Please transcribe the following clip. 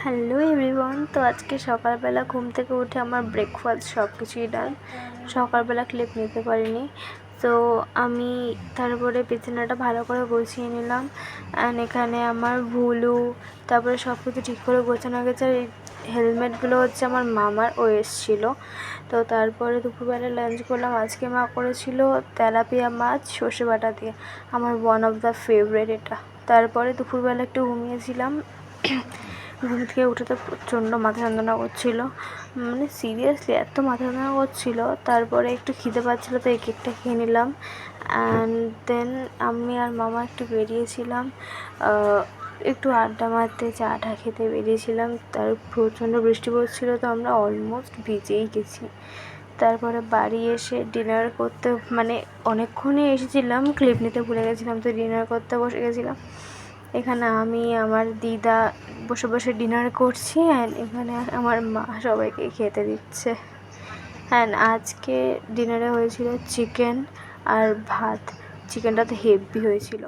Hello everyone. তো আজকে সকালবেলা ঘুম থেকে উঠে আমার ব্রেকফাস্ট সব কিছুই ডান। সকালবেলা ক্লিপ নিতে পারিনি, তো আমি তারপরে বিছানাটা ভালো করে গুছিয়ে নিলাম। অ্যান্ড এখানে আমার ভুলু, তারপরে সব কিছু ঠিক করে গোছানো গেছে। এই হেলমেটগুলো হচ্ছে আমার মামার, ও এসেছিলো। তো তারপরে দুপুরবেলা লাঞ্চ করলাম। আজকে মা করেছিল তেলাপিয়া মাছ সর্ষে বাটা দিয়ে, আমার ওয়ান অফ দ্য ফেভারিট এটা। তারপরে দুপুরবেলা একটু ঘুমিয়েছিলাম। ঘুম থেকে উঠে তো প্রচণ্ড মাথা যন্ত্রণা করছিলো, মানে সিরিয়াসলি এত মাথা যন্ত্রণা করছিলো। তারপরে একটু খিদে পাচ্ছিলো, তো এই কেকটা খেয়ে নিলাম। অ্যান্ড দেন আমি আর মামা একটু বেরিয়েছিলাম, একটু আড্ডা মারতে, চা টা খেতে বেরিয়েছিলাম। তার প্রচণ্ড বৃষ্টি পড়ছিলো, তো আমরা অলমোস্ট ভিজেই গেছি। তারপরে বাড়ি এসে ডিনার করতে, মানে অনেকক্ষণই এসেছিলাম, ক্লিপ নিতে ভুলে গেছিলাম, তো ডিনার করতে বসে গেছিলাম। এখানে আমি আমার দিদা বসে বসে ডিনার করছি, অ্যান্ড এখানে আমার মা সবাইকে খেতে দিচ্ছে। অ্যান্ড আজকে ডিনারে হয়েছিল চিকেন আর ভাত। চিকেনটা তো হেভি হয়েছিল।